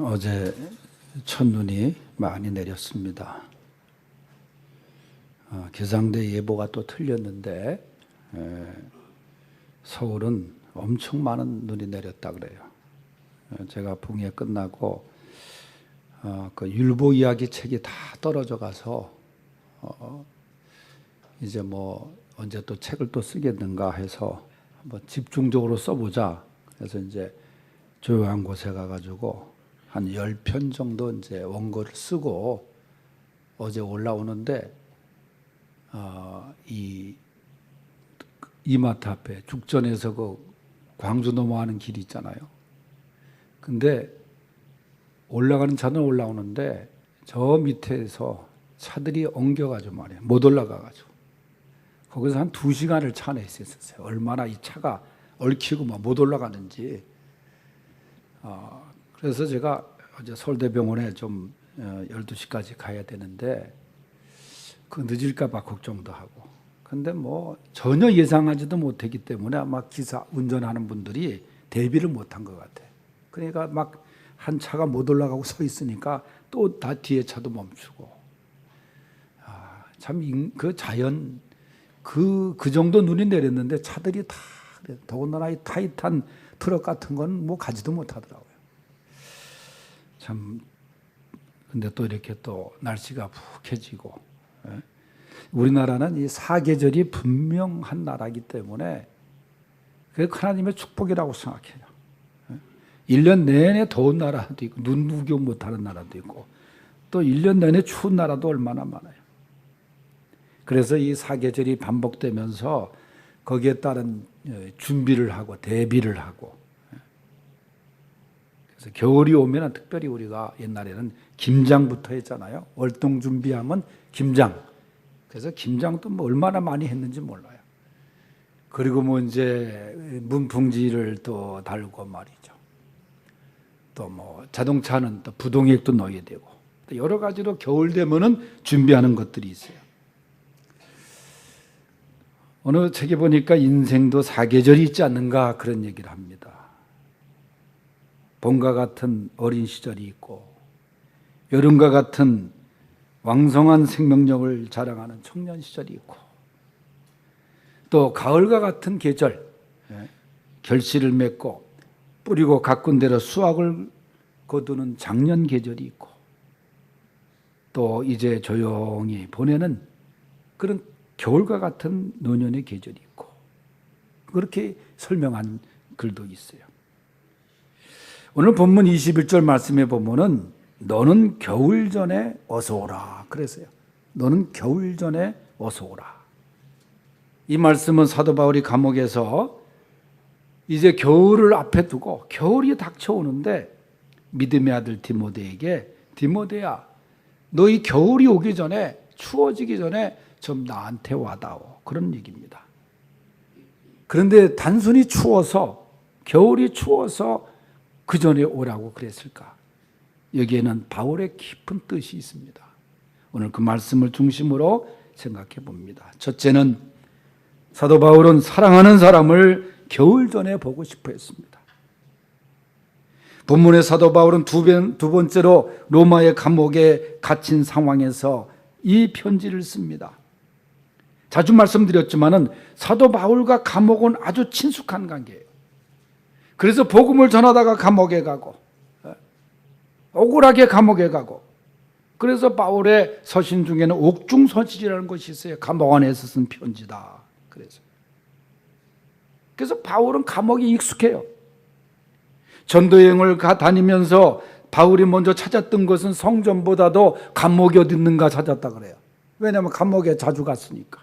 어제 첫눈이 많이 내렸습니다. 기상대 예보가 또 틀렸는데 서울은 엄청 많은 눈이 내렸다 그래요. 제가 봉해 끝나고 그 율보 이야기 책이 다 떨어져 가서 이제 뭐 언제 또 책을 또 쓰겠는가 해서 한번 집중적으로 써보자. 그래서 이제 조용한 곳에 가가지고 한 10편 정도 이제 원고를 쓰고 어제 올라오는데 이 이마트 앞에 죽전에서 그 광주 넘어가는 길이 있잖아요. 근데 올라가는 차는 올라오는데 저 밑에서 차들이 엉겨가지고 말이에요. 못 올라가가지고. 거기서 한 2시간을 차 안에 있었어요. 얼마나 이 차가 얽히고 막 못 올라가는지. 그래서 제가 어제 서울대병원에 좀 12시까지 가야 되는데 그 늦을까 봐 걱정도 하고. 근데 뭐 전혀 예상하지도 못했기 때문에 아마 기사 운전하는 분들이 대비를 못한 것 같아. 그러니까 막 한 차가 못 올라가고 서 있으니까 또 다 뒤에 차도 멈추고. 참 그 자연 그 정도 눈이 내렸는데 차들이 다 더군다나 이 타이탄 트럭 같은 건 뭐 가지도 못하더라고요. 참 근데 또 이렇게 또 날씨가 푹해지고. 우리나라는 이 사계절이 분명한 나라이기 때문에 그게 하나님의 축복이라고 생각해요. 1년 내내 더운 나라도 있고 눈 구경 못하는 나라도 있고 또 1년 내내 추운 나라도 얼마나 많아요. 그래서 이 사계절이 반복되면서 거기에 따른 준비를 하고 대비를 하고. 그래서 겨울이 오면 특별히 우리가 옛날에는 김장부터 했잖아요. 월동 준비하면 김장. 그래서 김장도 뭐 얼마나 많이 했는지 몰라요. 그리고 뭐 이제 문풍지를 또 달고 말이죠. 또 뭐 자동차는 또 부동액도 넣어야 되고 또 여러 가지로 겨울 되면은 준비하는 것들이 있어요. 어느 책에 보니까 인생도 사계절이 있지 않는가 그런 얘기를 합니다. 봄과 같은 어린 시절이 있고 여름과 같은 왕성한 생명력을 자랑하는 청년 시절이 있고 또 가을과 같은 계절, 결실을 맺고 뿌리고 가꾼 대로 수확을 거두는 작년 계절이 있고 또 이제 조용히 보내는 그런 겨울과 같은 노년의 계절이 있고 그렇게 설명한 글도 있어요. 오늘 본문 21절 말씀에 보면은 너는 겨울 전에 어서 오라 그랬어요. 너는 겨울 전에 어서 오라. 이 말씀은 사도 바울이 감옥에서 이제 겨울을 앞에 두고 겨울이 닥쳐오는데 믿음의 아들 디모데에게 디모데야 너 이 겨울이 오기 전에 추워지기 전에 좀 나한테 와다오 그런 얘기입니다. 그런데 단순히 추워서 겨울이 추워서 그 전에 오라고 그랬을까? 여기에는 바울의 깊은 뜻이 있습니다. 오늘 그 말씀을 중심으로 생각해 봅니다. 첫째는 사도 바울은 사랑하는 사람을 겨울 전에 보고 싶어 했습니다. 본문의 사도 바울은 두 번째로 로마의 감옥에 갇힌 상황에서 이 편지를 씁니다. 자주 말씀드렸지만은 사도 바울과 감옥은 아주 친숙한 관계예요. 그래서 복음을 전하다가 감옥에 가고 억울하게 감옥에 가고 그래서 바울의 서신 중에는 옥중서신이라는 것이 있어요. 감옥 안에서 쓴 편지다. 그래서 바울은 감옥이 익숙해요. 전도여행을 다니면서 바울이 먼저 찾았던 것은 성전보다도 감옥이 어디 있는가 찾았다 그래요. 왜냐하면 감옥에 자주 갔으니까.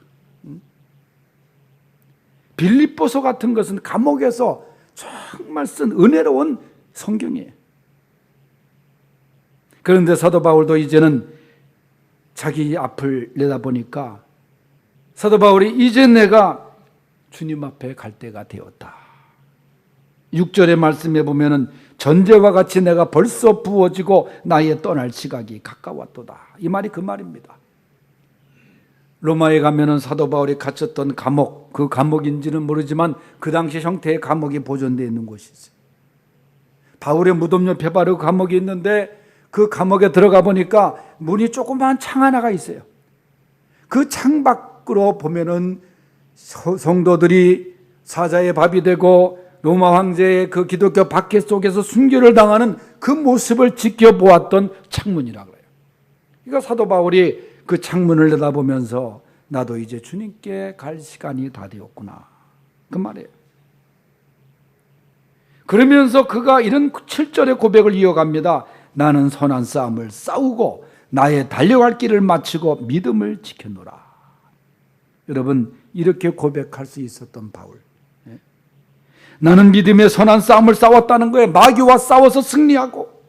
빌립보서 같은 것은 감옥에서 정말 쓴 은혜로운 성경이에요. 그런데 사도 바울도 이제는 자기 앞을 내다보니까 사도 바울이 이제 내가 주님 앞에 갈 때가 되었다. 6절의 말씀에 보면은 전제와 같이 내가 벌써 부어지고 나의 떠날 시각이 가까웠도다. 이 말이 그 말입니다. 로마에 가면은 사도 바울이 갇혔던 감옥, 그 감옥인지는 모르지만 그 당시 형태의 감옥이 보존되어 있는 곳이 있어요. 바울의 무덤 옆에 바로 감옥이 있는데 그 감옥에 들어가 보니까 문이 조그마한 창 하나가 있어요. 그 창 밖으로 보면은 성도들이 사자의 밥이 되고 로마 황제의 그 기독교 박해 속에서 순교를 당하는 그 모습을 지켜보았던 창문이라고 해요. 그러니까 사도 바울이 그 창문을 내다보면서 나도 이제 주님께 갈 시간이 다 되었구나, 그 말이에요. 그러면서 그가 이런 7절의 고백을 이어갑니다. 나는 선한 싸움을 싸우고 나의 달려갈 길을 마치고 믿음을 지켰노라. 여러분, 이렇게 고백할 수 있었던 바울, 나는 믿음의 선한 싸움을 싸웠다는 거예요. 마귀와 싸워서 승리하고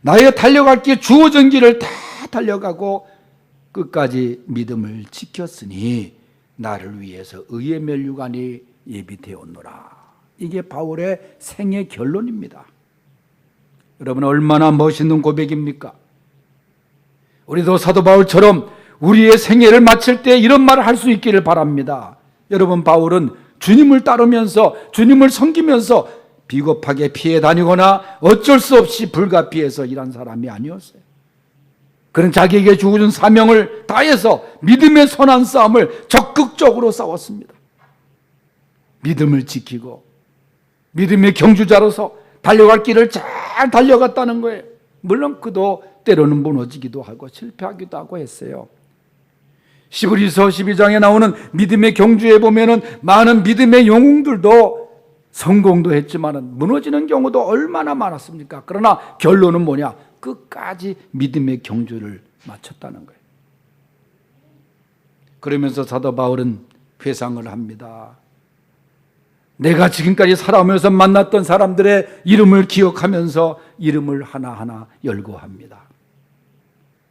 나의 달려갈 길, 주어진 길을 다 달려가고 끝까지 믿음을 지켰으니 나를 위해서 의의 면류관이 예비되었노라. 이게 바울의 생애 결론입니다. 여러분, 얼마나 멋있는 고백입니까? 우리도 사도 바울처럼 우리의 생애를 마칠 때 이런 말을 할 수 있기를 바랍니다. 여러분, 바울은 주님을 따르면서 주님을 섬기면서 비겁하게 피해 다니거나 어쩔 수 없이 불가피해서 일한 사람이 아니었어요. 그는 자기에게 주어진 사명을 다해서 믿음의 선한 싸움을 적극적으로 싸웠습니다. 믿음을 지키고 믿음의 경주자로서 달려갈 길을 잘 달려갔다는 거예요. 물론 그도 때로는 무너지기도 하고 실패하기도 하고 했어요. 히브리서 12장에 나오는 믿음의 경주에 보면은 많은 믿음의 영웅들도 성공도 했지만은 무너지는 경우도 얼마나 많았습니까? 그러나 결론은 뭐냐? 끝까지 믿음의 경주를 마쳤다는 거예요. 그러면서 사도 바울은 회상을 합니다. 내가 지금까지 살아오면서 만났던 사람들의 이름을 기억하면서 이름을 하나하나 열거합니다.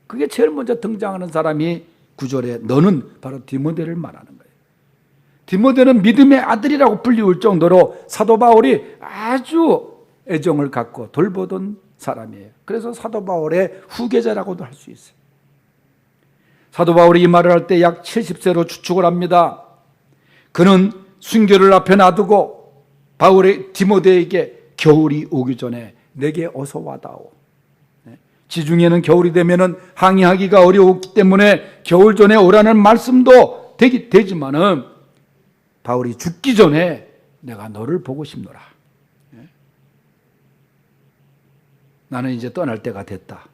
그게 제일 먼저 등장하는 사람이 9절에 너는 바로 디모데를 말하는 거예요. 디모데는 믿음의 아들이라고 불리울 정도로 사도 바울이 아주 애정을 갖고 돌보던 사람이에요. 그래서 사도 바울의 후계자라고도 할 수 있어요. 사도 바울이 이 말을 할 때 약 70세로 추측을 합니다. 그는 순교를 앞에 놔두고 바울의 디모데에게 겨울이 오기 전에 내게 어서 와다오. 지중해는 겨울이 되면은 항해하기가 어려웠기 때문에 겨울 전에 오라는 말씀도 되지만은 바울이 죽기 전에 내가 너를 보고 싶노라. 나는 이제 떠날 때가 됐다.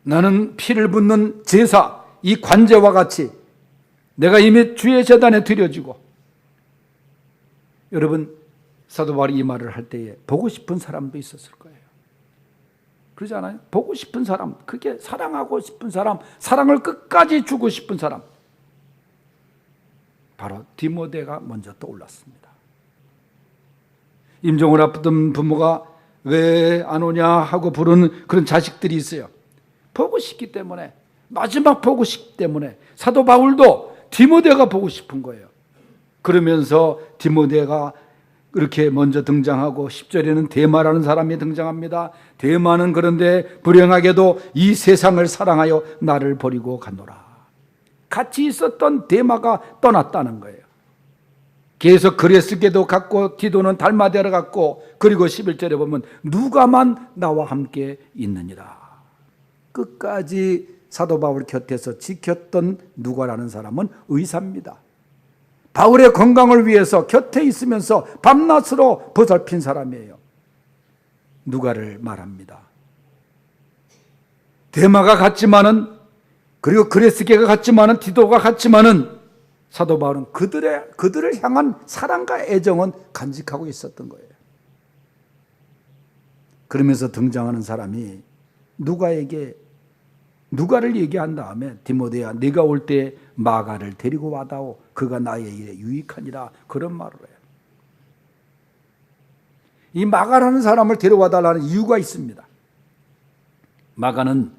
나는 피를 붓는 제사, 이 관제와 같이 내가 이미 주의 제단에 드려지고, 여러분, 사도 바울이 이 말을 할 때에 보고 싶은 사람도 있었을 거예요. 그러지 않아요? 보고 싶은 사람, 그게 사랑하고 싶은 사람, 사랑을 끝까지 주고 싶은 사람, 바로 디모데가 먼저 떠올랐습니다. 임종을 앞둔 부모가 왜 안 오냐 하고 부르는 그런 자식들이 있어요. 보고 싶기 때문에, 마지막 보고 싶기 때문에 사도 바울도 디모데가 보고 싶은 거예요. 그러면서 디모데가 그렇게 먼저 등장하고 10절에는 데마라는 사람이 등장합니다. 데마는 그런데 불행하게도 이 세상을 사랑하여 나를 버리고 가노라. 같이 있었던 데마가 떠났다는 거예요. 계속 그레스게도 갔고 디도는 달마데로 갔고, 그리고 11절에 보면 누가만 나와 함께 있느니라. 끝까지 사도 바울 곁에서 지켰던 누가라는 사람은 의사입니다. 바울의 건강을 위해서 곁에 있으면서 밤낮으로 보살핀 사람이에요. 누가를 말합니다. 데마가 갔지만은, 그리고 그레스게가 갔지만은, 디도가 갔지만은 사도 바울은 그들을 향한 사랑과 애정은 간직하고 있었던 거예요. 그러면서 등장하는 사람이 누가를 얘기한 다음에 디모데야, 네가 올 때 마가를 데리고 와다오. 그가 나의 일에 유익하니라. 그런 말을 해요. 이 마가라는 사람을 데려와 달라는 이유가 있습니다. 마가는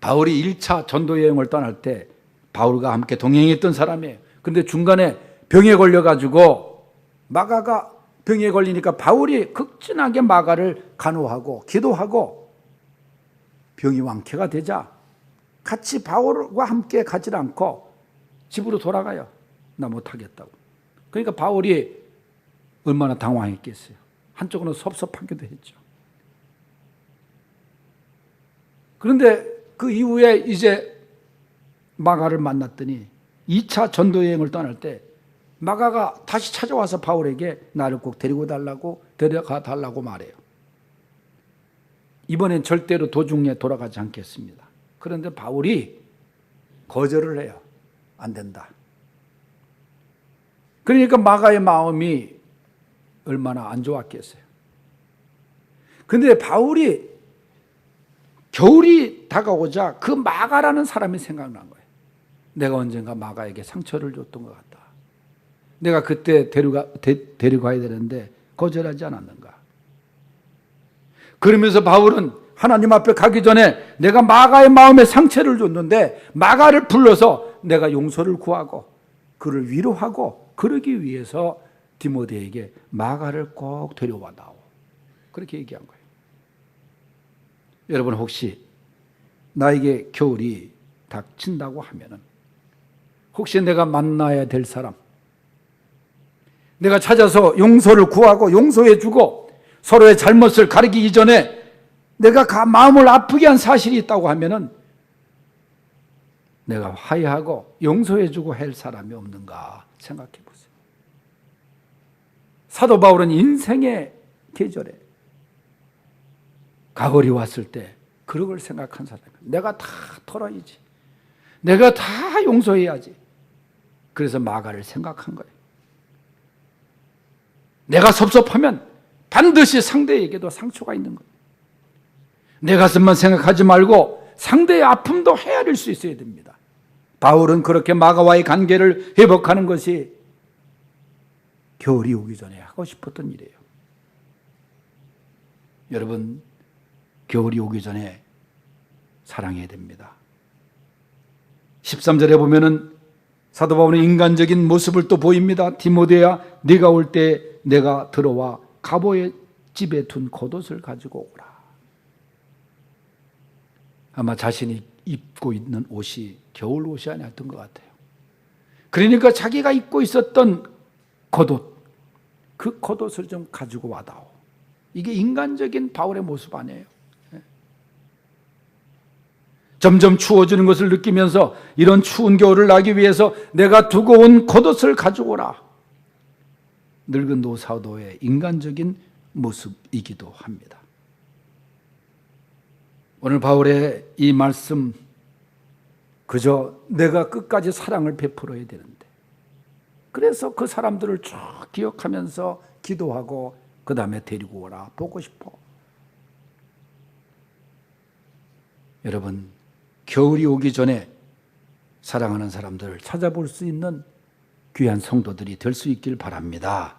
바울이 1차 전도 여행을 떠날 때 바울과 함께 동행했던 사람이에요. 그런데 중간에 병에 걸려가지고, 마가가 병에 걸리니까 바울이 극진하게 마가를 간호하고 기도하고 병이 완쾌가 되자 같이 바울과 함께 가지 않고 집으로 돌아가요. 나 못하겠다고. 그러니까 바울이 얼마나 당황했겠어요. 한쪽으로는 섭섭하기도 했죠. 그런데 그 이후에 이제 마가를 만났더니 2차 전도 여행을 떠날 때 마가가 다시 찾아와서 바울에게 나를 꼭 데리고 달라고 데려가 달라고 말해요. 이번엔 절대로 도중에 돌아가지 않겠습니다. 그런데 바울이 거절을 해요. 안 된다. 그러니까 마가의 마음이 얼마나 안 좋았겠어요. 그런데 바울이 겨울이 다가오자 그 마가라는 사람이 생각난 거예요. 내가 언젠가 마가에게 상처를 줬던 것 같다. 내가 그때 데려가야 되는데 거절하지 않았는가. 그러면서 바울은 하나님 앞에 가기 전에 내가 마가의 마음에 상처를 줬는데 마가를 불러서 내가 용서를 구하고 그를 위로하고 그러기 위해서 디모데에게 마가를 꼭 데려와다오. 그렇게 얘기한 거예요. 여러분 혹시 나에게 겨울이 닥친다고 하면은 혹시 내가 만나야 될 사람, 내가 찾아서 용서를 구하고 용서해 주고 서로의 잘못을 가리키기 전에 내가 마음을 아프게 한 사실이 있다고 하면은 내가 화해하고 용서해 주고 할 사람이 없는가 생각해 보세요. 사도 바울은 인생의 계절에 가을이 왔을 때 그런 걸 생각한 사람이에요. 내가 다 털어야지. 내가 다 용서해야지. 그래서 마가를 생각한 거예요. 내가 섭섭하면 반드시 상대에게도 상처가 있는 거예요. 내 가슴만 생각하지 말고 상대의 아픔도 헤아릴 수 있어야 됩니다. 바울은 그렇게 마가와의 관계를 회복하는 것이 겨울이 오기 전에 하고 싶었던 일이에요. 여러분, 겨울이 오기 전에 사랑해야 됩니다. 13절에 보면은 사도 바울은 인간적인 모습을 또 보입니다. 디모데야, 네가 올 때 내가 들어와 가보의 집에 둔 겉옷을 가지고 오라. 아마 자신이 입고 있는 옷이 겨울 옷이 아니었던 것 같아요. 그러니까 자기가 입고 있었던 겉옷, 그 겉옷을 좀 가지고 와다오. 이게 인간적인 바울의 모습 아니에요. 점점 추워지는 것을 느끼면서 이런 추운 겨울을 나기 위해서 내가 두고 온 겉옷을 가지고 오라. 늙은 노사도의 인간적인 모습이기도 합니다. 오늘 바울의 이 말씀, 그저 내가 끝까지 사랑을 베풀어야 되는데, 그래서 그 사람들을 쭉 기억하면서 기도하고 그 다음에 데리고 오라. 보고 싶어. 여러분, 겨울이 오기 전에 사랑하는 사람들을 찾아볼 수 있는 귀한 성도들이 될 수 있길 바랍니다.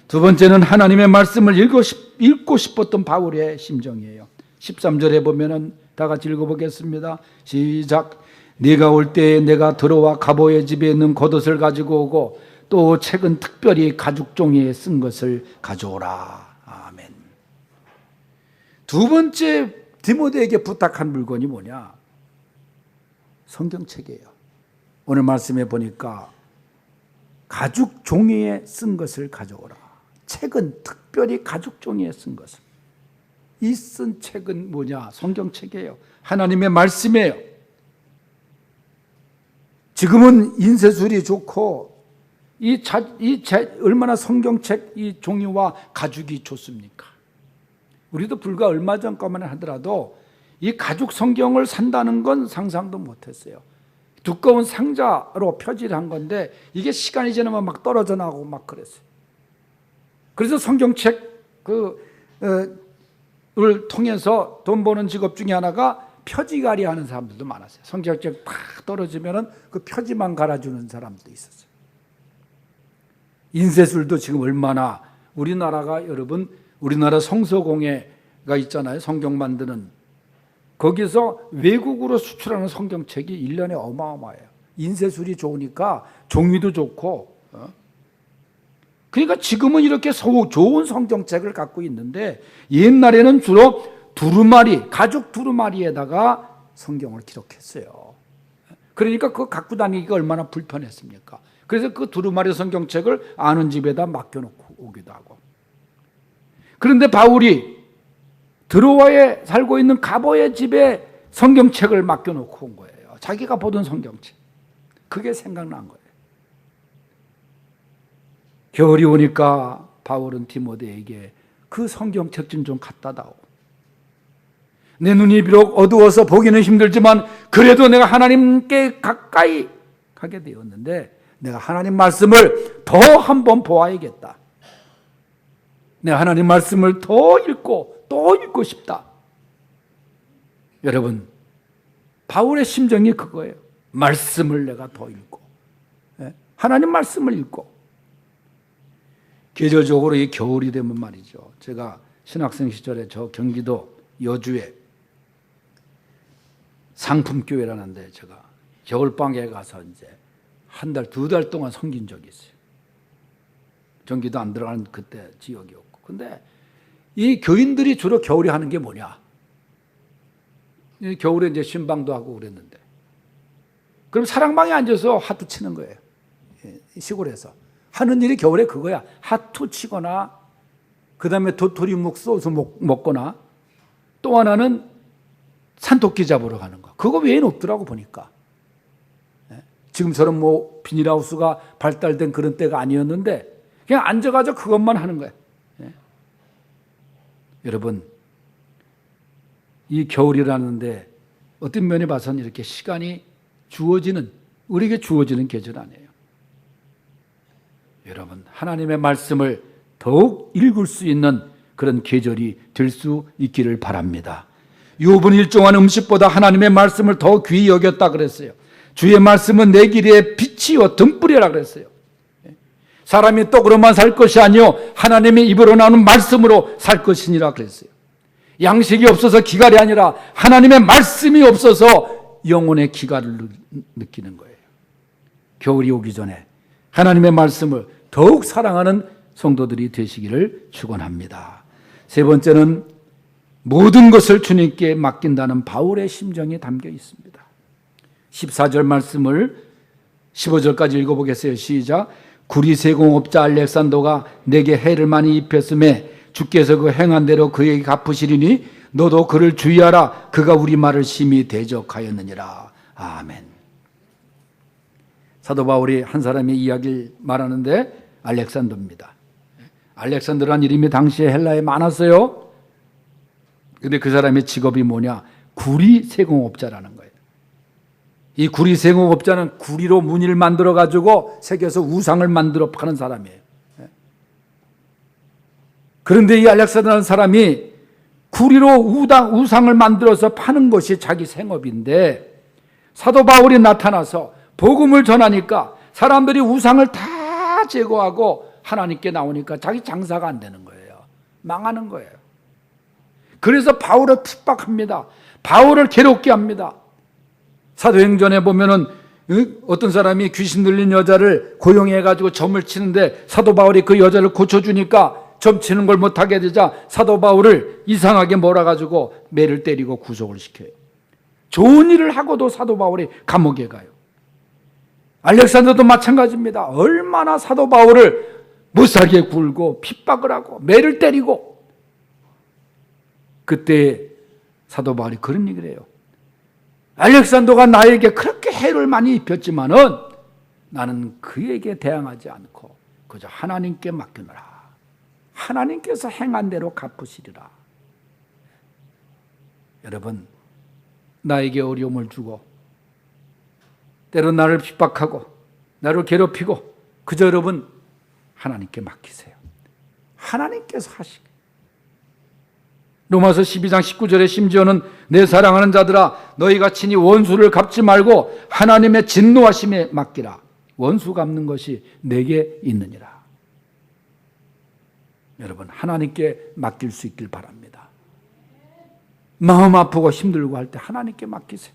두 번째는 하나님의 말씀을 읽고 싶었던 바울의 심정이에요. 13절에 보면은 다 같이 읽어보겠습니다. 시작. 네가 올 때에 내가 들어와 가보의 집에 있는 겉옷을 가지고 오고 또 책은 특별히 가죽 종이에 쓴 것을 가져오라. 아멘. 두 번째 디모데에게 부탁한 물건이 뭐냐? 성경책이에요. 오늘 말씀에 보니까 가죽 종이에 쓴 것을 가져오라. 책은 특별히 가죽 종이에 쓴 것을. 이 쓴 책은 뭐냐? 성경책이에요. 하나님의 말씀이에요. 지금은 인쇄술이 좋고 얼마나 성경책 이 종이와 가죽이 좋습니까? 우리도 불과 얼마 전까만 하더라도 이 가죽 성경을 산다는 건 상상도 못했어요. 두꺼운 상자로 표지를 건데 이게 시간이 지나면 막 떨어져 나오고 막 그랬어요. 그래서 성경책 을 통해서 돈 버는 직업 중에 하나가 표지갈이 하는 사람들도 많았어요. 성경책 팍 떨어지면은 그 표지만 갈아주는 사람도 있었어요. 인쇄술도 지금 얼마나 우리나라가 여러분 우리나라 성서공회가 있잖아요. 성경 만드는 거기서 외국으로 수출하는 성경책이 1년에 어마어마해요. 인쇄술이 좋으니까 종이도 좋고 그러니까 지금은 이렇게 좋은 성경책을 갖고 있는데 옛날에는 주로 두루마리, 가죽 두루마리에다가 성경을 기록했어요. 그러니까 그거 갖고 다니기가 얼마나 불편했습니까? 그래서 그 두루마리 성경책을 아는 집에다 맡겨놓고 오기도 하고. 그런데 바울이 드로아에 살고 있는 가보의 집에 성경책을 맡겨놓고 온 거예요. 자기가 보던 성경책. 그게 생각난 거예요. 겨울이 오니까 바울은 디모데에게 그 성경책 좀 갖다 다오. 내 눈이 비록 어두워서 보기는 힘들지만 그래도 내가 하나님께 가까이 가게 되었는데 내가 하나님 말씀을 더 한번 보아야겠다. 내가 하나님 말씀을 더 읽고 또 읽고 싶다. 여러분, 바울의 심정이 그거예요. 말씀을 내가 더 읽고, 하나님 말씀을 읽고. 계절적으로 이 겨울이 되면 말이죠. 제가 신학생 시절에 저 경기도 여주에 상품교회라는 데 제가 겨울방학에 가서 이제 한 달, 두 달 동안 섬긴 적이 있어요. 전기도 안 들어가는 그때 지역이었고. 근데 이 교인들이 주로 겨울에 하는 게 뭐냐? 겨울에 이제 신방도 하고 그랬는데. 그럼 사랑방에 앉아서 하트 치는 거예요. 시골에서. 하는 일이 겨울에 그거야. 하트 치거나, 그 다음에 도토리묵 쏘서 먹거나, 또 하나는 산토끼 잡으러 가는 거. 그거 외에는 없더라고 보니까. 지금처럼 뭐 비닐하우스가 발달된 그런 때가 아니었는데 그냥 앉아가지고 그것만 하는 거예요. 여러분, 이 겨울이라는데 어떤 면에 봐서는 이렇게 시간이 주어지는, 우리에게 주어지는 계절 아니에요. 여러분, 하나님의 말씀을 더욱 읽을 수 있는 그런 계절이 될 수 있기를 바랍니다. 욥은 일정한 음식보다 하나님의 말씀을 더 귀히 여겼다 그랬어요. 주의 말씀은 내 길에 빛이요 등불이라 그랬어요. 사람이 떡으로만 살 것이 아니요 하나님의 입으로 나오는 말씀으로 살 것이니라 그랬어요. 양식이 없어서 기갈이 아니라 하나님의 말씀이 없어서 영혼의 기갈을 느끼는 거예요. 겨울이 오기 전에 하나님의 말씀을 더욱 사랑하는 성도들이 되시기를 축원합니다. 세 번째는 모든 것을 주님께 맡긴다는 바울의 심정이 담겨 있습니다. 14절 말씀을 15절까지 읽어보겠어요. 시작. 구리세공업자 알렉산더가 내게 해를 많이 입혔음에 주께서 그 행한 대로 그에게 갚으시리니 너도 그를 주의하라. 그가 우리 말을 심히 대적하였느니라. 아멘. 사도 바울이 한 사람의 이야기를 말하는데 알렉산더입니다. 알렉산더라는 이름이 당시에 헬라에 많았어요. 근데 그 사람의 직업이 뭐냐? 구리세공업자라는 거예요. 이 구리세공업자는 구리로 무늬를 만들어 가지고 새겨서 우상을 만들어 파는 사람이에요. 그런데 이 알렉산더라는 사람이 구리로 우상을 만들어서 파는 것이 자기 생업인데 사도 바울이 나타나서 복음을 전하니까 사람들이 우상을 다 제거하고 하나님께 나오니까 자기 장사가 안 되는 거예요. 망하는 거예요. 그래서 바울을 핍박합니다. 바울을 괴롭게 합니다. 사도행전에 보면은 어떤 사람이 귀신 들린 여자를 고용해가지고 점을 치는데 사도 바울이 그 여자를 고쳐주니까 점 치는 걸 못하게 되자 사도 바울을 이상하게 몰아가지고 매를 때리고 구속을 시켜요. 좋은 일을 하고도 사도 바울이 감옥에 가요. 알렉산더도 마찬가지입니다. 얼마나 사도 바울을 못살게 굴고 핍박을 하고 매를 때리고. 그때 사도 바울이 그런 얘기를 해요. 알렉산더가 나에게 그렇게 해를 많이 입혔지만은 나는 그에게 대항하지 않고 그저 하나님께 맡겨놓으라. 하나님께서 행한 대로 갚으시리라. 여러분, 나에게 어려움을 주고 때론 나를 핍박하고 나를 괴롭히고 그저 여러분 하나님께 맡기세요. 하나님께서 하시게. 로마서 12장 19절에 심지어는 내 사랑하는 자들아 너희가 친히 원수를 갚지 말고 하나님의 진노하심에 맡기라. 원수 갚는 것이 내게 있느니라. 여러분, 하나님께 맡길 수 있길 바랍니다. 마음 아프고 힘들고 할 때 하나님께 맡기세요.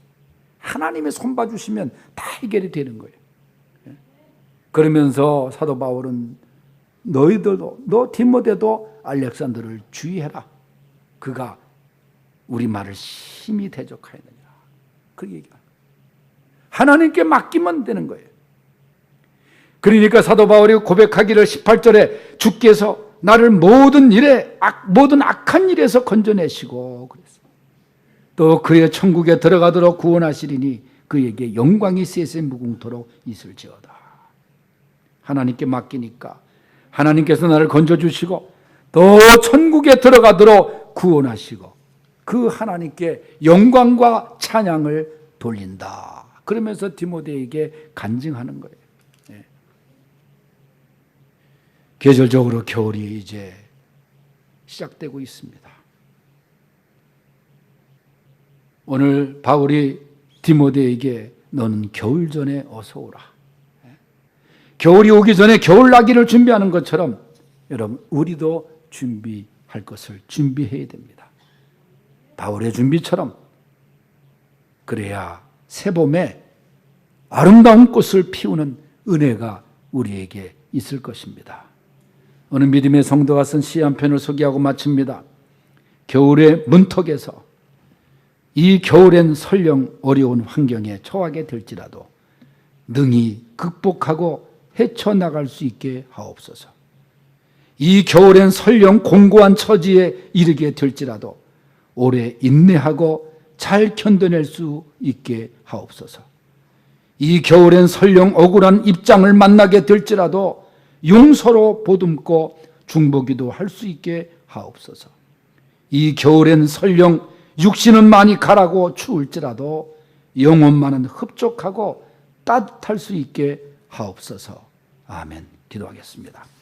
하나님의 손봐 주시면 다 해결이 되는 거예요. 그러면서 사도 바울은 너희들도, 너 디모데도 알렉산더를 주의해라. 그가 우리 말을 심히 대적하였느니라. 그 얘기가 하나님께 맡기면 되는 거예요. 그러니까 사도 바울이 고백하기를 18절에 주께서 나를 모든 악한 일에서 건져내시고 그랬어요. 또 그의 천국에 들어가도록 구원하시리니 그에게 영광이 세세 무궁토록 있을지어다. 하나님께 맡기니까 하나님께서 나를 건져주시고 또 천국에 들어가도록 구원하시고 그 하나님께 영광과 찬양을 돌린다. 그러면서 디모데에게 간증하는 거예요. 예. 계절적으로 겨울이 이제 시작되고 있습니다. 오늘 바울이 디모데에게 너는 겨울 전에 어서 오라. 겨울이 오기 전에 겨울나기를 준비하는 것처럼 여러분 우리도 준비할 것을 준비해야 됩니다. 바울의 준비처럼 그래야 새봄에 아름다운 꽃을 피우는 은혜가 우리에게 있을 것입니다. 어느 믿음의 성도가 쓴 시 한 편을 소개하고 마칩니다. 겨울의 문턱에서 이 겨울엔 설령 어려운 환경에 처하게 될지라도 능히 극복하고 헤쳐나갈 수 있게 하옵소서. 이 겨울엔 설령 공고한 처지에 이르게 될지라도 오래 인내하고 잘 견뎌낼 수 있게 하옵소서. 이 겨울엔 설령 억울한 입장을 만나게 될지라도 용서로 보듬고 중보기도 할 수 있게 하옵소서. 이 겨울엔 설령 육신은 많이 가라고 추울지라도 영혼만은 흡족하고 따뜻할 수 있게 하옵소서. 아멘. 기도하겠습니다.